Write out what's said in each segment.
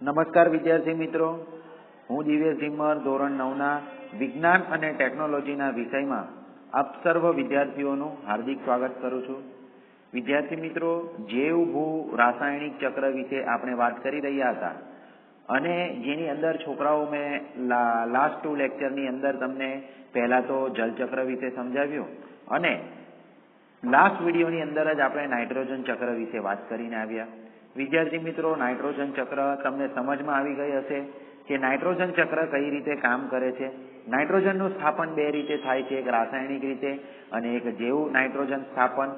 નમસ્કાર વિદ્યાર્થી મિત્રો, હું દિવ્યેશ ઝીમર ધોરણ 9ના વિજ્ઞાન અને ટેકનોલોજીના વિષયમાં આપ સર્વ વિદ્યાર્થીઓનું હાર્દિક સ્વાગત કરું છું. વિદ્યાર્થી મિત્રો, જૈવ ભૂ રાસાયણિક ચક્ર વિશે આપણે વાત કરી રહ્યા હતા અને જેની અંદર છોકરાઓ મેં લાસ્ટ 2 લેક્ચરની અંદર તમને પહેલા તો જલચક્ર વિશે સમજાવ્યું અને લાસ્ટ વિડીયોની અંદર જ આપણે નાઇટ્રોજન ચક્ર વિશે વાત કરીને આવ્યા. વિદ્યાર્થી મિત્રો, નાઇટ્રોજન ચક્ર તમને સમજમાં આવી ગઈ હશે કે નાઇટ્રોજન ચક્ર કઈ રીતે કામ કરે છે. નાઇટ્રોજનનું સ્થાપન બે રીતે થાય છે, એક રાસાયણિક રીતે અને એક જૈવ નાઇટ્રોજન સ્થાપન.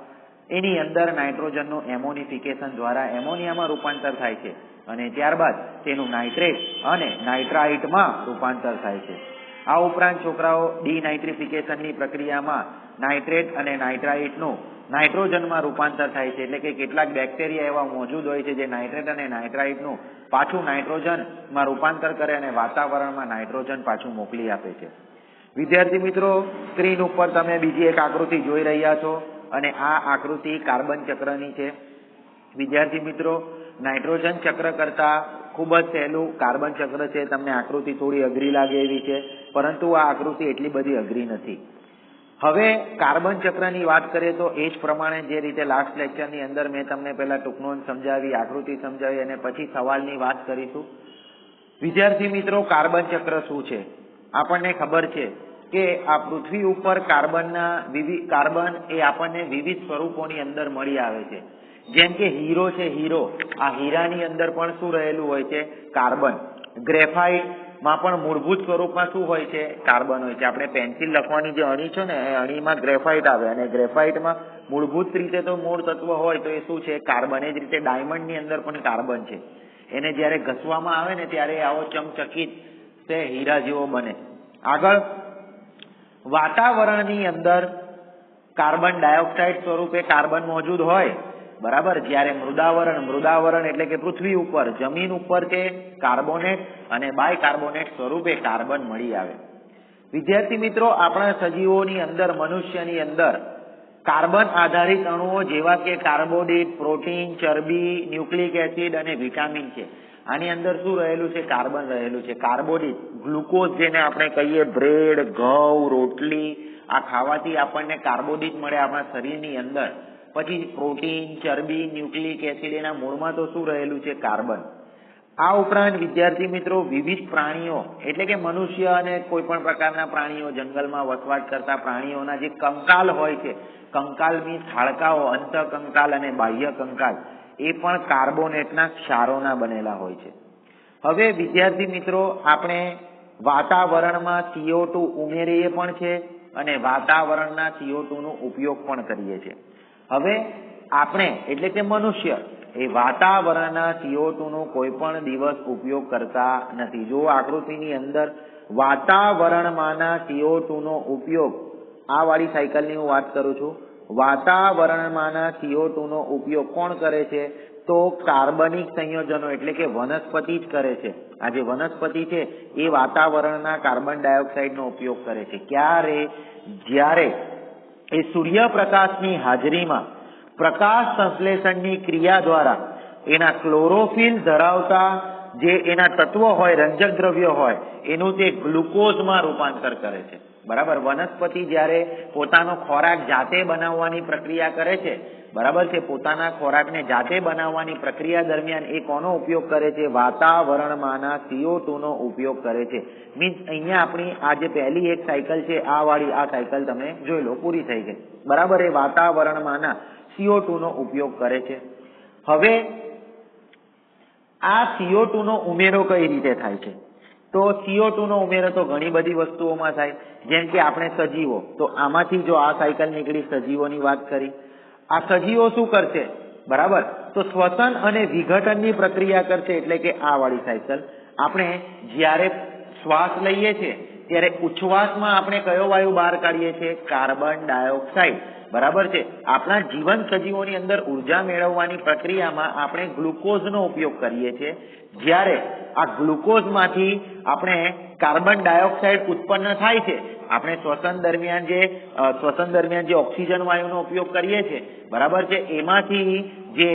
એની અંદર નાઇટ્રોજનનું એમોનિફિકેશન દ્વારા એમોનિયામાં રૂપાંતર થાય છે અને ત્યારબાદ તેનું નાઇટ્રેટ અને નાઇટ્રાઇટમાં રૂપાંતર થાય છે. આ ઉપરાંત છોકરાઓ ડીનાઇટ્રિફિકેશનની પ્રક્રિયામાં નાઇટ્રેટ અને નાઇટ્રાઇટનું નાઇટ્રોજનમાં રૂપાંતર થાય છે. એટલે કે કેટલાક બેક્ટેરિયા એવા મોજૂદ હોય છે જે નાઇટ્રેટ અને નાઇટ્રાઇટનું પાછું નાઇટ્રોજનમાં રૂપાંતર કરે અને વાતાવરણમાં નાઇટ્રોજન પાછું મોકલી આપે છે. વિદ્યાર્થી મિત્રો, સ્ક્રીન ઉપર તમે બીજી એક આકૃતિ જોઈ રહ્યા છો અને આ આકૃતિ કાર્બન ચક્રની છે. વિદ્યાર્થી મિત્રો, નાઇટ્રોજન ચક્ર કરતા ખૂબ જ સહેલું કાર્બન ચક્ર છે. તમને આકૃતિ થોડી અઘરી લાગે એવી છે, પરંતુ આ આકૃતિ એટલી બધી અઘરી નથી. હવે કાર્બન ચક્રની વાત કરીએ તો એ જ પ્રમાણે જે રીતે લાસ્ટ લેક્ચરની અંદર મેં તમને પહેલા ટૂંકનોંધ સમજાવી, આકૃતિ સમજાવી અને પછી સવાલની વાત કરીશું. વિદ્યાર્થી મિત્રો, કાર્બન ચક્ર શું છે? આપણને ખબર છે કે આ પૃથ્વી ઉપર કાર્બન એ આપણને વિવિધ સ્વરૂપોની અંદર મળી આવે છે. જેમ કે હીરો છે, હીરો, આ હીરાની અંદર પણ શું રહેલું હોય છે? કાર્બન. ગ્રેફાઇટ માં પણ મૂળભૂત સ્વરૂપમાં શું હોય છે? કાર્બન હોય છે. આપણે પેન્સિલ લખવાની જે અણી છે ને, એ અણીમાં ગ્રેફાઇટ આવે અને ગ્રેફાઇટમાં મૂળભૂત રીતે તો મૂળ તત્વ હોય તો એ શું છે? કાર્બન. એ જ રીતે ડાયમંડની અંદર પણ કાર્બન છે. એને જ્યારે ઘસવામાં આવે ને ત્યારે આવો ચમચકિત તે હીરા જેવો બને. આગળ વાતાવરણની અંદર કાર્બન ડાયોક્સાઇડ સ્વરૂપે કાર્બન મોજૂદ હોય, બરાબર. જ્યારે મૃદાવરણ એટલે કે પૃથ્વી ઉપર, જમીન ઉપર તે કાર્બોનેટ અને બાયકાર્બોનેટ સ્વરૂપે કાર્બન મળી આવે. વિદ્યાર્થી મિત્રો, આપણા સજીવોની અંદર, મનુષ્યની અંદર કાર્બન આધારિત અણુઓ જેવા કે કાર્બોદિત, પ્રોટીન, ચરબી, ન્યુક્લિક એસિડ અને વિટામિન છે. આની અંદર શું રહેલું છે? કાર્બન રહેલું છે. કાર્બોદિત, ગ્લુકોઝ જેને આપણે કહીએ, બ્રેડ, ઘઉં, રોટલી, આ ખાવાથી આપણને કાર્બોદિત મળે આપણા શરીરની અંદર. પછી પ્રોટીન, ચરબી, ન્યુક્લિક એસિડ, એના મૂળમાં તો શું રહેલું છે? કાર્બન. આ ઉપરાંત વિદ્યાર્થી મિત્રો, વિવિધ પ્રાણીઓ એટલે કે મનુષ્ય અને કોઈ પણ પ્રકારના પ્રાણીઓ, જંગલમાં વસવાટ કરતા પ્રાણીઓના જે કંકાલ હોય છે, કંકાલ મીન્સ હાડકાઓ, અંતઃકંકાલ અને બાહ્ય કંકાલ, એ પણ કાર્બોનેટના ક્ષારોના બનેલા હોય છે. હવે વિદ્યાર્થી મિત્રો, આપણે વાતાવરણમાં CO2 ઉમેરીએ પણ છે અને વાતાવરણના CO2 નો ઉપયોગ પણ કરીએ છીએ. હવે આપણે એટલે કે મનુષ્ય એ વાતાવરણના CO2 નો કોઈ પણ દિવસ ઉપયોગ કરતા નથી. જો આકૃતિની અંદર વાતાવરણમાંના CO2 નો ઉપયોગ, આ વાળી સાયકલની હું વાત કરું છું, વાતાવરણમાંના CO2 નો ઉપયોગ કોણ કરે છે? તો કાર્બનિક સંયોજનો એટલે કે વનસ્પતિ જ કરે છે. આ જે વનસ્પતિ છે એ વાતાવરણના કાર્બન ડાયોક્સાઇડનો ઉપયોગ કરે છે. ક્યારે? જ્યારે એ સૂર્યપ્રકાશની હાજરીમાં પ્રકાશ સંશ્લેષણની ક્રિયા દ્વારા એના ક્લોરોફિલ ધરાવતા જે એના તત્વો હોય, રંજક દ્રવ્ય હોય, એનું તે ગ્લુકોઝમાં રૂપાંતર કરે છે. બરાબર. વનસ્પતિ જ્યારે પોતાનો ખોરાક જાતે બનાવવાની પ્રક્રિયા કરે છે, બરાબર છે, પોતાના ખોરાકને જાતે બનાવવાની પ્રક્રિયા દરમિયાન એ કોનો ઉપયોગ કરે છે? વાતાવરણમાંના CO2 નો ઉપયોગ કરે છે. મીન્સ અહીંયા આપણી આ જે પહેલી એક સાયકલ છે, આ વાળી આ સાયકલ તમે જોઈ લો, પૂરી થઈ ગઈ. બરાબર. એ વાતાવરણમાંના CO2 નો ઉપયોગ કરે છે. હવે આ CO2 નો ઉમેરો કઈ રીતે થાય છે? તો CO2 નો ઉમેરો તો ઘણી બધી વસ્તુઓમાં થાય. જેમ કે આપણે સજીવો, તો આમાંથી જો આ સાયકલ નીકળી, સજીવોની વાત કરી, આ સજીવો શું કરશે? બરાબર. તો શ્વસન અને વિઘટનની પ્રક્રિયા કરશે. એટલે કે આ વાળી સાયકલ, આપણે જ્યારે શ્વાસ લઈએ છીએ ત્યારે ઉચ્છ્વાસમાં આપણે કયો વાયુ બહાર કાઢીએ છીએ? Carbon dioxide. બરાબર છે. આપણા જીવન સજીવોની અંદર ઉર્જા મેળવવાની પ્રક્રિયામાં આપણે ગ્લુકોઝનો ઉપયોગ કરીએ છીએ. જ્યારે આ ગ્લુકોઝમાંથી આપણે કાર્બન ડાયોક્સાઇડ ઉત્પન્ન થાય છે, આપણે શ્વસન દરમિયાન જે ઓક્સિજન વાયુનો ઉપયોગ કરીએ છીએ, બરાબર છે, એમાંથી જે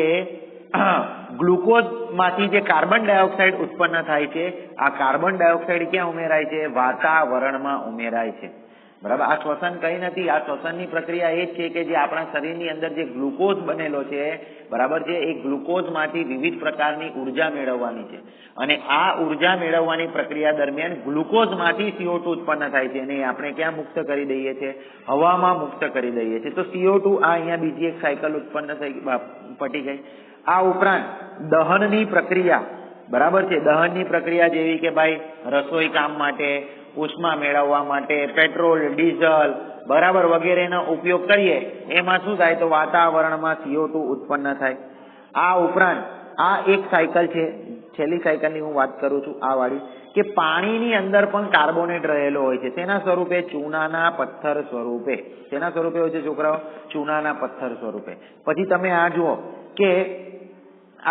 ગ્લુકોઝ માંથી જે કાર્બન ડાયોક્સાઇડ ઉત્પન્ન થાય છે, આ કાર્બન ડાયોક્સાઇડ ક્યાં ઉમેરાય છે? વાતાવરણમાં ઉમેરાય છે, બરાબર. આ શ્વસન કઈ નથી, આ શ્વસનની પ્રક્રિયા એ જ છે કે જે આપણા શરીરની અંદર જે ગ્લુકોઝ બનેલો છે, બરાબર છે, એ ગ્લુકોઝ માંથી વિવિધ પ્રકારની ઉર્જા મેળવવાની છે, અને આ ઉર્જા મેળવવાની પ્રક્રિયા દરમિયાન ગ્લુકોઝ માંથી CO2 ઉત્પન્ન થાય છે, અને આપણે ક્યાં મુક્ત કરી દઈએ છીએ? હવામાં મુક્ત કરી દઈએ છીએ. તો CO2 આ અહીંયા બીજી એક સાયકલ ઉત્પન્ન થઈ પટી ગઈ. આ ઉપરાંત દહનની પ્રક્રિયા, બરાબર છે, દહનની પ્રક્રિયા જેવી કે ભાઈ રસોઈ કામ માટે, ઉષ્મા મેળવવા માટે પેટ્રોલ, ડીઝલ, બરાબર, વગેરેનો ઉપયોગ કરીએ, એમાં શું થાય? તો વાતાવરણમાં CO2 ઉત્પન્ન થાય. આ ઉપરાંત આ એક સાયકલ છે, છેલ્લી સાયકલની હું વાત કરું છું, આ વાળી, કે પાણીની અંદર પણ કાર્બોનેટ રહેલો હોય છે. તેના સ્વરૂપે? ચૂનાના પથ્થર સ્વરૂપે. તેના સ્વરૂપે હોય છે છોકરાઓ? ચૂનાના પથ્થર સ્વરૂપે. પછી તમે આ જુઓ કે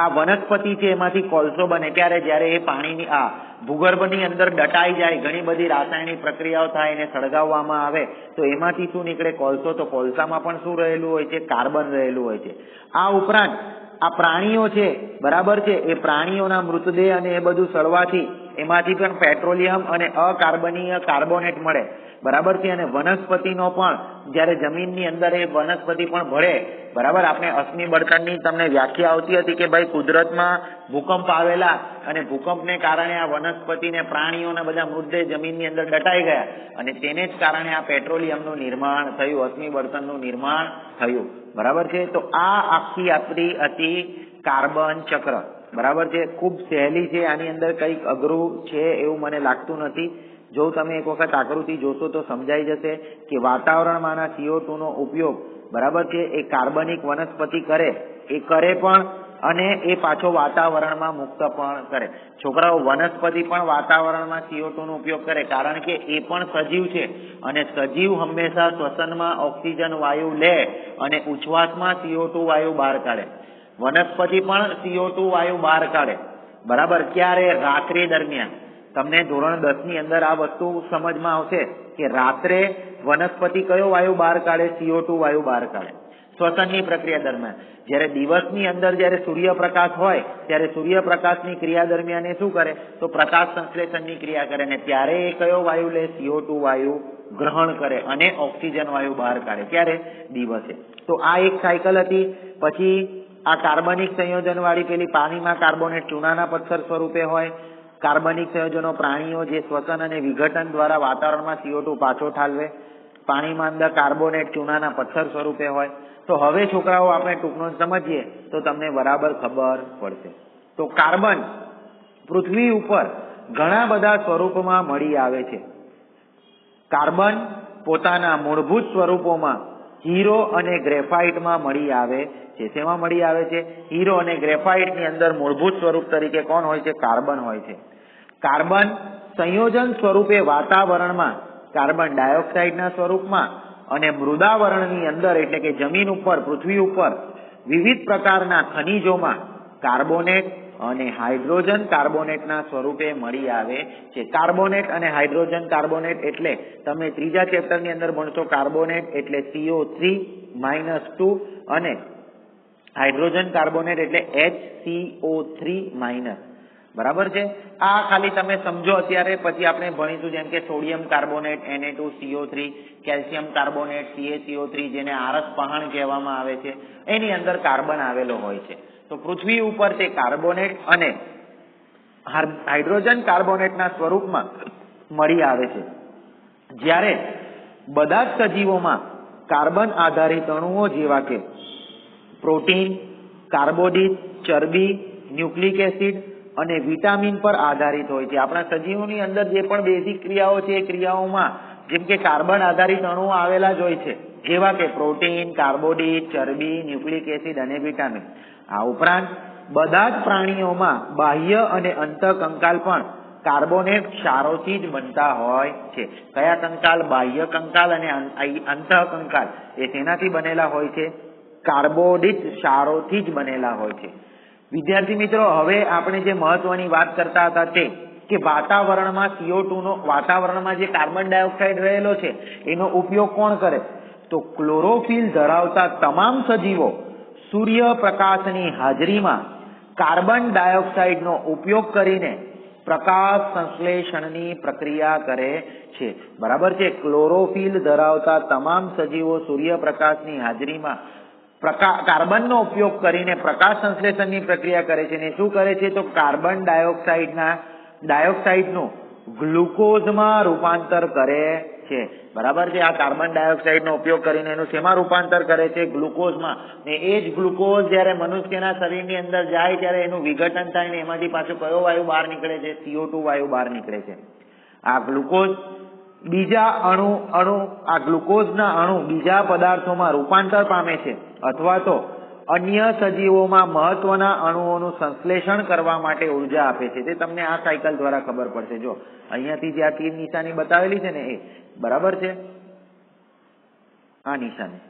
આ વનસ્પતિ છે એમાંથી કોલસો બને ત્યારે જ્યારે એ પાણીની આ ભૂગર્ભની અંદર દટાઈ જાય, ઘણી બધી રાસાયણિક પ્રક્રિયાઓ થાય, એને સળગાવવામાં આવે તો એમાંથી શું નીકળે? કોલસો. તો કોલસામાં પણ શું રહેલું હોય છે? કાર્બન રહેલું હોય છે. આ ઉપરાંત આ પ્રાણીઓ છે, બરાબર છે, એ પ્રાણીઓના મૃતદેહ અને એ બધું સળવાથી એમાંથી પણ પેટ્રોલિયમ અને અકાર્બનીય કાર્બોનેટ મળે, બરાબર છે. અને વનસ્પતિનો પણ જ્યારે જમીનની અંદર એ વનસ્પતિ પણ ભળે, બરાબર. આપણે અશ્મિ બળતણની તમને વ્યાખ્યા આવતી હતી કે ભાઈ કુદરતમાં ભૂકંપ આવેલા અને ભૂકંપને કારણે આ વનસ્પતિને પ્રાણીઓના બધા મૃતદેહ જમીનની અંદર દટાઈ ગયા અને તેને જ કારણે આ પેટ્રોલિયમનું નિર્માણ થયું, અશ્મિ બળતણનું નિર્માણ થયું, બરાબર છે. તો આ આખી આપણી હતી કાર્બન ચક્ર, બરાબર છે. ખૂબ સહેલી છે, આની અંદર કંઈક અઘરું છે એવું મને લાગતું નથી. જો તમે એક વખત આકૃતિ જોશો તો સમજાઈ જશે કે વાતાવરણમાંના CO2 નો ઉપયોગ, બરાબર છે, એ કાર્બનિક વનસ્પતિ કરે, એ કરે પણ, અને એ પાછો વાતાવરણમાં મુક્ત પણ કરે. છોકરાઓ, વનસ્પતિ પણ વાતાવરણમાં CO2 નો ઉપયોગ કરે, કારણ કે એ પણ સજીવ છે, અને સજીવ હંમેશા શ્વસનમાં ઓક્સિજન વાયુ લે અને ઉચ્છ્વાસમાં CO2 વાયુ બહાર કાઢે. વનસ્પતિ પણ CO2 વાયુ બહાર કાઢે, બરાબર. ક્યારે? રાત્રિ દરમિયાન. તમને ધોરણ 10 ની અંદર આ વસ્તુ સમજમાં આવશે કે રાત્રે વનસ્પતિ કયો વાયુ બહાર કાઢે? CO2 વાયુ બહાર કાઢે શ્વસનની પ્રક્રિયા દરમિયાન. જ્યારે દિવસની અંદર જ્યારે સૂર્યપ્રકાશ હોય ત્યારે સૂર્યપ્રકાશની ક્રિયા દરમિયાન એ શું કરે? તો પ્રકાશ સંશ્લેષણની ક્રિયા કરે, ને ત્યારે એ કયો વાયુ લે? CO2 વાયુ ગ્રહણ કરે અને ઓક્સિજન વાયુ બહાર કાઢે. ક્યારે? દિવસે. તો આ એક સાયકલ હતી. પછી આ કાર્બનિક સંયોજન વાળી પેલી પાણીમાં કાર્બોનેટ ચૂનાના પથ્થર સ્વરૂપે હોય. કાર્બનિક સંયોજનો પ્રાણીઓ જે શ્વસન અને વિઘટન દ્વારા વાતાવરણમાં CO2 પાછો ઠાલવે. પાણીમાં અંદર કાર્બોનેટ ચૂનાના પથ્થર સ્વરૂપે હોય. તો હવે છોકરાઓ આપણે ટૂંકનો સમજીએ તો તમને બરાબર ખબર પડશે. તો કાર્બન પૃથ્વી ઉપર ઘણા બધા સ્વરૂપમાં મળી આવે છે. કાર્બન પોતાના મૂળભૂત સ્વરૂપોમાં હીરો અને ગ્રેફાઇટમાં મળી આવે છે. શેમાં મળી આવે છે? હીરો અને ગ્રેફાઇટની અંદર મૂળભૂત સ્વરૂપ તરીકે કોણ હોય છે? કાર્બન હોય છે. કાર્બન સંયોજન સ્વરૂપે વાતાવરણમાં કાર્બન ડાયોક્સાઇડના સ્વરૂપમાં અને મૃદાવરણની અંદર એટલે કે જમીન ઉપર, પૃથ્વી ઉપર વિવિધ પ્રકારના ખનિજોમાં કાર્બોનેટ અને હાઇડ્રોજન કાર્બોનેટના સ્વરૂપે મળી આવે છે. કાર્બોનેટ અને હાઇડ્રોજન કાર્બોનેટ એટલે તમે ત્રીજા ચેપ્ટરની અંદર ભણશો. કાર્બોનેટ એટલે CO3-2 અને હાઇડ્રોજન કાર્બોનેટ એટલે HCO3-, બરાબર છે. આ ખાલી તમે સમજો અત્યારે, પછી આપણે ભણીશું જેમ કે sodium carbonate Na2CO3, calcium carbonate CaCO3, જેને આરસ પહાણ કહેવામાં આવે છે, એની અંદર કાર્બન આવેલો હોય છે. તો પૃથ્વી ઉપર તે કાર્બોનેટ અને હાઇડ્રોજન કાર્બોનેટના સ્વરૂપમાં મળી આવે છે. જ્યારે બધા જ સજીવોમાં કાર્બન આધારિત અણુઓ જેવા કે પ્રોટીન, કાર્બોદિત, ચરબી, ન્યુક્લિક એસિડ અને વિટામિન પર આધારિત હોય છે. આપણા સજીવોની અંદર જે પણ બેઝિક ક્રિયાઓ છે એ ક્રિયાઓમાં જેમ કે કાર્બન આધારિત અણુઓ આવેલા જ હોય છે, જેવા કે પ્રોટીન, કાર્બોદિત, ચરબી, ન્યુક્લિક એસિડ અને વિટામિન. આ ઉપરાંત બધા જ પ્રાણીઓમાં બાહ્ય અને અંતઃકંકાલ પણ કાર્બોનેટ ક્ષારોથી જ બનતા હોય છે. કયા કંકાલ? બાહ્ય કંકાલ અને અંતઃકંકાલ એ તેનાથી બનેલા હોય છે? કાર્બોદિત ક્ષારોથી જ બનેલા હોય છે. વિદ્યાર્થી મિત્રો, હવે આપણે જે મહત્વની વાત કરતા હતા તે કે વાતાવરણમાં CO2 નો, વાતાવરણમાં જે કાર્બન ડાયોક્સાઇડ રહેલો છે એનો ઉપયોગ કોણ કરે? તો ક્લોરોફિલ ધરાવતા તમામ સજીવો સૂર્યપ્રકાશની હાજરીમાં કાર્બન ડાયોક્સાઇડનો ઉપયોગ કરીને પ્રકાશ સંશ્લેષણની પ્રક્રિયા કરે છે, બરાબર છે. ક્લોરોફિલ ધરાવતા તમામ સજીવો સૂર્યપ્રકાશની હાજરીમાં કાર્બનનો ઉપયોગ કરીને પ્રકાશ સંશ્લેષણની પ્રક્રિયા કરે છે. ને શું કરે છે? તો કાર્બન ડાયોક્સાઇડનું ગ્લુકોઝમાં રૂપાંતર કરે છે, બરાબર છે. આ કાર્બન ડાયોક્સાઇડનો ઉપયોગ કરીને એનું શેમાં રૂપાંતર કરે છે? ગ્લુકોઝમાં. ને એ જ ગ્લુકોઝ જ્યારે મનુષ્યના શરીરની અંદર જાય ત્યારે એનું વિઘટન થાય ને એમાંથી પાછો કયો વાયુ બહાર નીકળે છે? CO2 વાયુ બહાર નીકળે છે. આ ગ્લુકોઝ આ ગ્લુકોઝના અણુ બીજા પદાર્થોમાં રૂપાંતર પામે છે અથવા તો અન્ય સજીવોમાં મહત્વના અણુઓનું સંશ્લેષણ કરવા માટે ઉર્જા આપે છે. તે તમને આ સાયકલ દ્વારા ખબર પડશે. જો અહીંયાથી જે આ તીર નિશાની બતાવેલી છે ને એ બરાબર છે, આ નિશાની,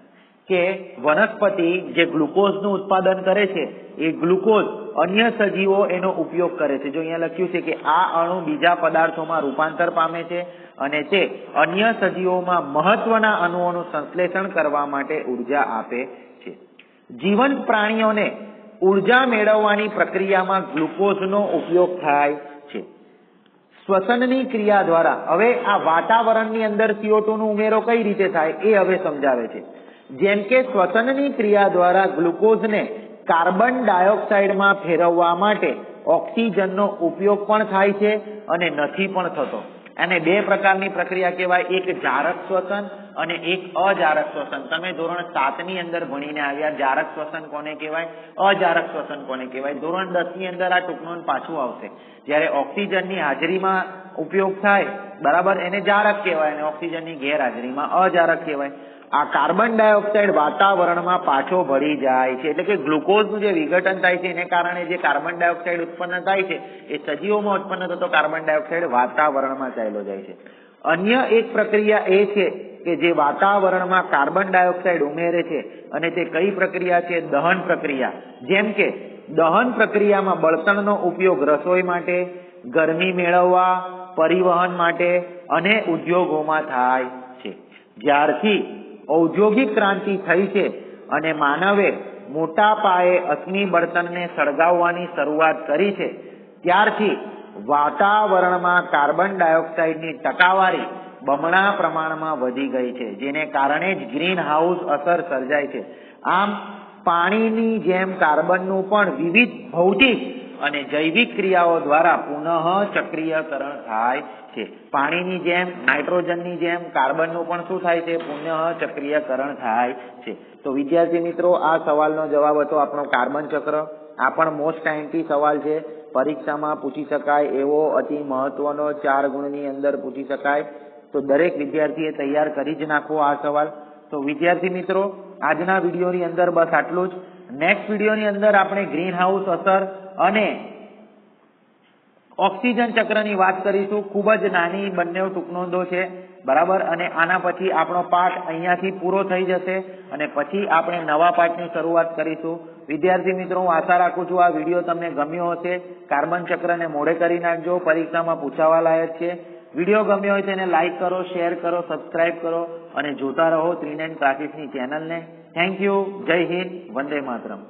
કે વનસ્પતિ જે ગ્લુકોઝનું ઉત્પાદન કરે છે એ ગ્લુકોઝ અન્ય સજીવો એનો ઉપયોગ કરે છે. જો અહીંયા લખ્યું છે કે આ અણુ બીજા પદાર્થોમાં રૂપાંતર પામે છે અને તે અન્ય સજીવોમાં મહત્વના અણુઓનું સંશ્લેષણ કરવા માટે ઉર્જા આપે છે. જીવંત પ્રાણીઓને ઉર્જા મેળવવાની પ્રક્રિયામાં ગ્લુકોઝનો ઉપયોગ થાય છે. શ્વસનની ક્રિયા દ્વારા, હવે આ વાતાવરણની અંદર CO2 નો ઉમેરો કઈ રીતે થાય એ હવે સમજાવે છે. જેમ કે શ્વસનની ક્રિયા દ્વારા ગ્લુકોઝને કાર્બન ડાયોક્સાઇડમાં ફેરવવા માટે ઓક્સિજનનો ઉપયોગ પણ થાય છે અને નથી પણ થતો. અને બે પ્રકારની પ્રક્રિયા કહેવાય, એક જારક શ્વસન અને એક અજારક શ્વસન. તમે ધોરણ 7 ની અંદર ભણીને આવ્યા. જારક શ્વસન કોને કહેવાય, અજારક શ્વસન કોને કહેવાય. ધોરણ 10 ની અંદર આ ટૂંકનું પાછું આવશે. જ્યારે ઓક્સિજનની હાજરીમાં ઉપયોગ થાય, બરાબર, એને જારક કહેવાય અને ઓક્સિજનની ગેરહાજરીમાં અજારક કહેવાય. આ કાર્બન ડાયોક્સાઇડ વાતાવરણમાં પાછો ભળી જાય છે, એટલે કે ગ્લુકોઝનું જે વિઘટન થાય છે એને કારણે જે કાર્બન ડાયોક્સાઇડ ઉત્પન્ન થાય છે એ સજીવોમાં ઉત્પન્ન થતો કાર્બન ડાયોક્સાઇડ વાતાવરણમાં ચાલ્યો જાય છે. અન્ય એક પ્રક્રિયા એ છે કે જે વાતાવરણમાં કાર્બન ડાયોક્સાઇડ ઉમેરે છે અને તે કઈ પ્રક્રિયા છે? દહન પ્રક્રિયા. જેમ કે દહન પ્રક્રિયામાં બળતણનો ઉપયોગ રસોઈ માટે, ગરમી મેળવવા, પરિવહન માટે અને ઉદ્યોગોમાં થાય છે. જ્યારથી ઔદ્યોગિક ક્રાંતિ થઈ છે અને માનવે મોટા પાયે અગ્નિ બળતણને સળગાવવાની શરૂઆત કરી છે, ત્યારથી વાતાવરણમાં કાર્બન ડાયોક્સાઇડની ટકાવારી બમણા પ્રમાણમાં વધી ગઈ છે, જેને કારણે જ ગ્રીન હાઉસ અસર સર્જાય છે. આમ પાણીની જેમ કાર્બનનું પણ વિવિધ ભૌતિક અને જૈવિક ક્રિયાઓ દ્વારા પુનઃ ચક્રીયકરણ થાય છે. પાણીની જેમ, નાઇટ્રોજનની જેમ કાર્બનનું પણ શું થાય છે? પુનઃ ચક્રીયકરણ થાય છે. તો વિદ્યાર્થી મિત્રો, આ સવાલનો જવાબ હતો આપણો કાર્બન ચક્ર. આ પણ મોસ્ટ આઈએમપી સવાલ છે, પરીક્ષામાં પૂછી શકાય એવો, અતિ મહત્વનો, 4 ગુણની અંદર પૂછી શકાય. તો દરેક વિદ્યાર્થીએ તૈયાર કરી જ નાખવો આ સવાલ. તો વિદ્યાર્થી મિત્રો, આજના વિડીયોની અંદર બસ આટલું જ. નેક્સ્ટ વિડીયોની અંદર આપણે ગ્રીન હાઉસ અસર અને ઓક્સિજન ચક્રની વાત કરીશું. ખૂબ જ નાની બંને ટૂંકનોંધો છે, બરાબર. અને આના પછી આપણો પાઠ અહીંયાથી પૂરો થઈ જશે અને પછી આપણે નવા પાઠની શરૂઆત કરીશું. વિદ્યાર્થી મિત્રો, હું આશા રાખું છું આ વિડીયો તમને ગમ્યો હશે. કાર્બન ચક્રને મોઢે કરી નાખજો, પરીક્ષામાં પૂછાવા લાયક છે. વિડીયો ગમ્યો હોય તેને લાઈક કરો, શેર કરો, સબસ્ક્રાઇબ કરો અને જોતા રહો 3 ક્લાસીસની ચેનલને. Thank you. જય હિન્દ. વંદે માતરમ.